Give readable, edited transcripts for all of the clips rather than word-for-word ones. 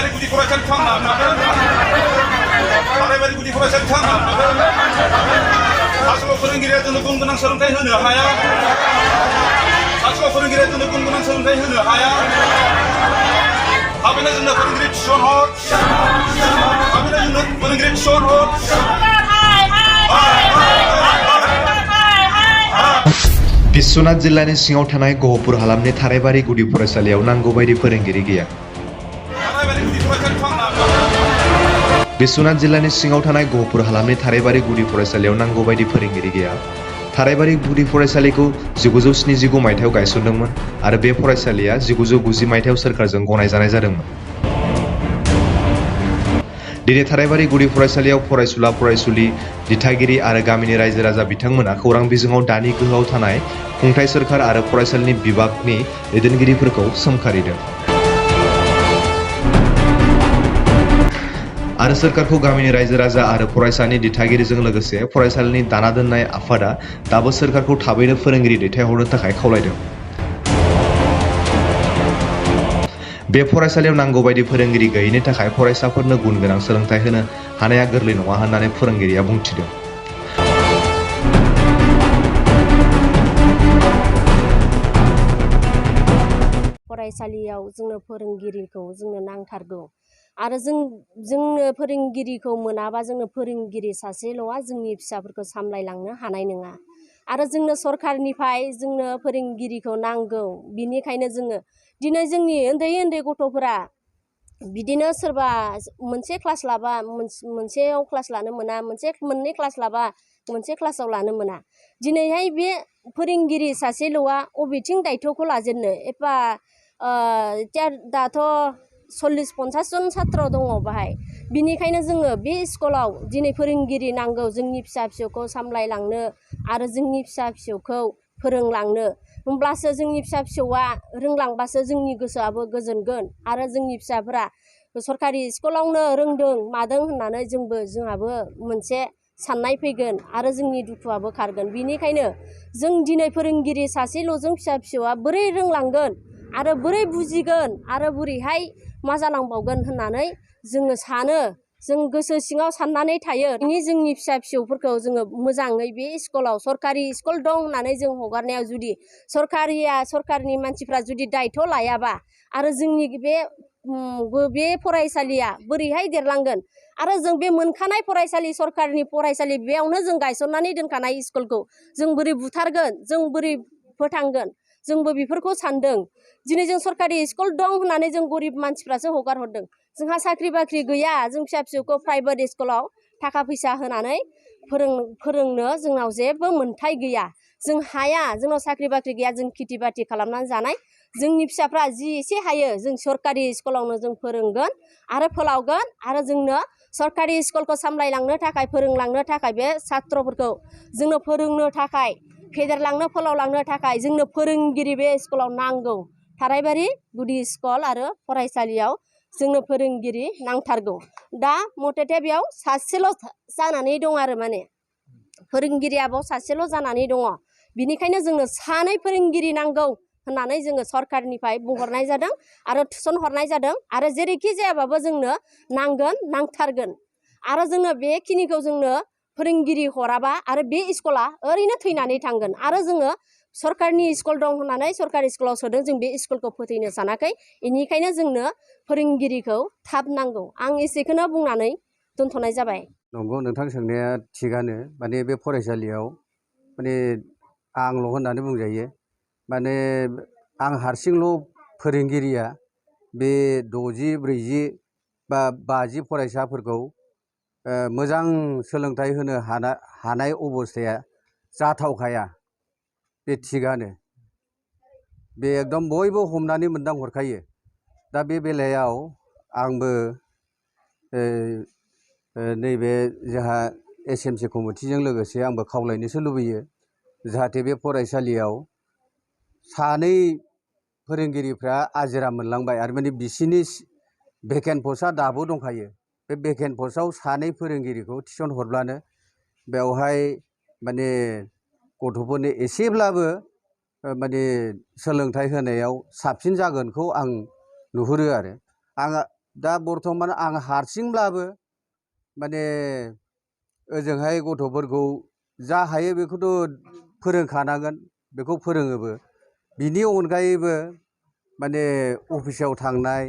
थारायबारि गुदि फरायसालि थांना थारायबारि गुदि फरायसालि थांना सासेल' फोरोंगिरिया जोंनो गुन गोनां सोलोंथाइ होनो हाया सासेल' फोरोंगिरिया जोंनो गुन गोनां सोलोंथाइ होनो हाया थाबैनो जोंनो फोरोंगिरि थिसनहर थाबैनो जोंनो फोरोंगिरि थिसनहर बिश्वनाथ जिल्लानि सिङाव थानाय गहपुर हालामनि थारायबारि गुदि फरायसालियाव नांगौ बायदि फोरोंगिरि गैया। बिश्वनाथ जिल्लानि सिङाव थानाय गहपुर हालामनि थारायबारि गुदि फरायसालियाव नांगौ बायदि फोरोंगिरि गैया। थारायबारि गुदि फरायसालिखौ 1979 मायथाइयाव गायसनदोंमोन आरो बे फरायसालिया 1990 मायथाइयाव सोरखारजों गनायजानाय जादोंमोन। दिनै थारायबारि गुदि फरायसालियाव फरायसुला फरायसुलि दिथागिरि आरो गामिनि रायजो राजा बिथांमोना खौरां बिजोङाव दानि गोहोआव थानाय खुंथाय सोरखार आरो फरायसालिनि बिभागनि दैदेनगिरिफोरखौ सोमखारिदों आरो सोरखारखौ गामिनि रायजो राजा आरो फरायसानि दिथागिरिजों लोगोसे फरायसालिनि दाना दोननाय आफादा दाबो सोरखारखौ थाबैनो फोरोंगिरि दैथायहरनो थाखाय खावलायदों। बे फरायसालियाव नांगौ बायदि फोरोंगिरि गैयैनि थाखाय फरायसाफोरनो गुन गोनां सोलोंथाइ होनो हानाया गोरलै नङा होननानै फोरोंगिरिया बुंथिदों। फरायसालियाव जोंनो फोरोंगिरिखौ जोंनो नांथारगौ आरो जोंनो फोरोंगिरिखौ मोनाबा जोंनो फोरोंगिरि सासेल'आ जोंनि फिसाफोरखौ सामलायलांनो हानाय नङा आरो जोंनो सरखारनिफ्राय जोंनो फोरोंगिरिखौ नांगौ। बिनिखायनो जोङो दिनै जोंनि उन्दै गथ'फोरा बिदिनो सोरबा मोनसे क्लास लाबा मोनसेयाव क्लास लानो मोना मोननै क्लास लाबा मोनसे क्लासाव लानो मोना। दिनैहाय बे फोरोंगिरि सासेल'आ अबेथिं दायथ'खौ लाजेननो एबा दाथ' 40-50 जन छात्र दङ बाहाय। बिनिखायनो जोङो बे स्कुलाव दिनै फोरोंगिरि नांगौ जोंनि फिसा फिसौखौ सामलायलांनो आरो जोंनि फिसा फिसौखौ फोरोंलांनो। होमब्लासो जोंनि फिसा फिसौआ रोंलांबासो जोंनि गोसोआबो गोजोनगोन आरो जोंनि फिसाफोरा सरकारि स्कुलावनो रोंदों मादों होननानै जोंहाबो मोनसे साननाय फैगोन आरो जोंनि दुखुआबो खारगोन। बिनिखायनो जों दिनै फोरोंगिरि सासेल'जों फिसा फिसौआ बोरै रोंलांगोन आरो बोरै बुजिगोन आरो बोरैहाय मा जालांबावगोन होननानै जोङो सानो, जों गोसो सिङाव साननानै थायो। जोंनि फिसा फिसौफोरखौ जोङो मोजाङै बे स्कुलाव सरकारि स्कुल दं होननानै जों हगारनायाव जुदि सरकारनि मानसिफ्रा जुदि दायथ' लायाबा आरो जोंनि बे फरायसालिया बोरैहाय देरलांगोन आरो जों बे मोनखानाय फरायसालि सरकारनि फरायसालि बेयावनो जों गायसननानै दोनखानाय स्कुलखौ जों बोरै बुथारगोन, जों बोरै फोथांगोन, जोंबो बेफोरखौ सानदों। दिनै जों सरकारि स्कुल दं होननानै जों गरिब मानसिफ्रासो हगार हरदों। जोंहा साख्रि बाख्रि गैया, जों फिसा फिसौखौ प्राइभेट स्कुलाव थाखा फैसा होनानै फोरोंनो जोंनाव जेबो मोन्थाय गैया, जों हाया, जोंनाव साख्रि बाख्रि गैया, जों खेथि बाथि खालामनानै जानाय। जोंनि फिसाफ्रा जि एसे हायो जों सरकारि स्कुलावनो जों फोरोंगोन आरो फोलावगोन आरो जोंनो सरकारि स्कुलखौ सामलायलांनो थाखाय फोरोंलांनो थाखाय बे छात्रफोरखौ जोंनो फोरोंनो थाखाय फेदेरलांनो फोलावलांनो थाखाय जोंनो फोरोंगिरि बे स्कुलाव नांगौ। थारायबारि गुदि स्कुल आरो फरायसालियाव जोंनो फोरोंगिरि नांथारगौ। दा मथेथे बेयाव सासेल' जानानै दं आरो माने फोरोंगिरियाबो सासेल' जानानै दङ। बिनिखायनो जोंनो सानै फोरोंगिरि नांगौ होननानै जोङो सरकारनिफ्राय बुंहरनाय जादों आरो थिसनहरनाय जादों आरो जेरैखि जायाबाबो जोंनो नांथारगोन आरो जोंनो बेखिनिखौ जोंनो फोरोंगिरि हराबा आरो बे स्कुला ओरैनो थैनानै थांगोन आरो जोङो सरकारनि स्कुल दं होननानै सरकारि स्कुलाव सोदों, जों बे स्कुलखौ फोथैनो सानाखै। बेनिखायनो जोंनो फोरोंगिरिखौ थाब नांगौ। आं एसेखौनो बुंनानै दोनथ'नाय जाबाय। नंगौ, नोंथां सोंनाया थिगानो। माने बे फरायसालियाव माने आंल' होननानै बुंजायो। माने आं हारसिंल' फोरोंगिरिया बे 60-40 बा 50 फरायसाफोरखौ मोजां सोलोंथाइ होनो हानाय अबस्थाया जाथावखाया। बे थिगानो, बे एकदम बयबो हमनानै मोनदांहरखायो। दा बे बेलायाव आंबो नैबे जोंहा SMC कमिटिजों लोगोसे आंबो खावलायनोसो लुबैयो जाहाथे बे फरायसालियाव सानै फोरोंगिरिफ्रा आजिरा मोनलांबाय आरो माने बिसिनि भेकेन्ट पस्टआ दाबो दंखायो। बे भेकेन्ट पस्टआव सानै फोरोंगिरिखौ थिसनहरब्लानो बेवहाय माने गथ'फोरनो एसेब्लाबो माने सोलोंथाइ होनायाव साबसिन जागोनखौ आं नुहुरो आरो। दा बर्थमान आं हारसिंब्लाबो माने ओजोंहाय गथ'फोरखौ जा हायो बेखौथ' फोरोंखानांगोन, बेखौ फोरोङोबो। बिनि अनगायैबो माने अफिसाव थांनाय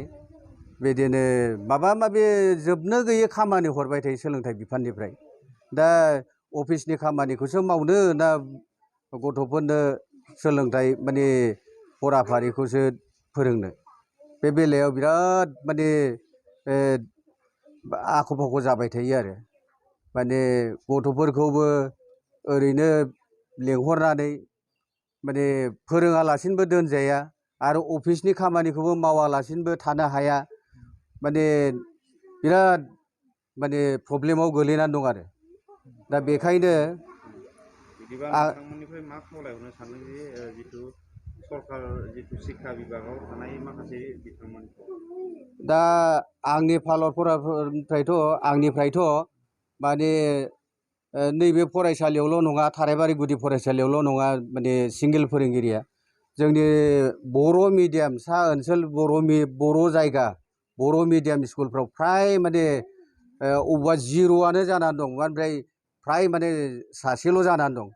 बिदिनो माबा माबि जोबनो गैयै खामानि हरबाय थायो सोलोंथाइ बिफाननिफ्राय। दा अफिसनि खामानिखौसो मावनो ना गथ'फोरनो सोलोंथाइ माने फराफारिखौसो फोरोंनो, बे बेलायाव बिराद माने आख' फाख' जाबाय थायो आरो। माने गथ'फोरखौबो ओरैनो लेंहरनानै माने फोरोङालासिनोबो दोनजाया आरो अफिसनि खामानिखौबो मावालासिनोबो थानो हाया। माने बिराद माने प्रब्लेमाव गोलैनानै दं आरो। दा बेखायनो बिदिबा नोंथांमोननिफ्राय मा खावलायहरनो सानदों जे जिथु सरकार जिथु शिक्षा बिभागाव थानाय माखासे बिथांमोनखौ? दा आंनि आंनिफ्रायथ' माने नैबे फरायसालियावल' नङा, थाराइबारि गुदि फरायसालियावल' नङा माने सिंगेल फोरोंगिरिया जोंनि बर' मिडियाम सा ओनसोल बर' जायगा बर' मिडियाम स्कुलफ्राव फ्राय माने अबेबा जिर'आनो जानानै दं, ओमफ्राय फ्राय माने सासेल' जानानै दं।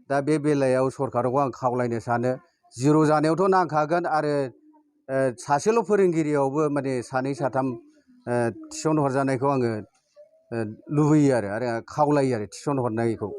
दा बे बेलायाव सरकारखौ आं खावलायनो सानो, जिर' जानायावथ' नांखागोन आरो सासेल' फोरोंगिरियावबो माने सानै साथाम थिसन हरजानायखौ आङो लुबैयो आरो खावलायो आरो थिसन हरनायखौ।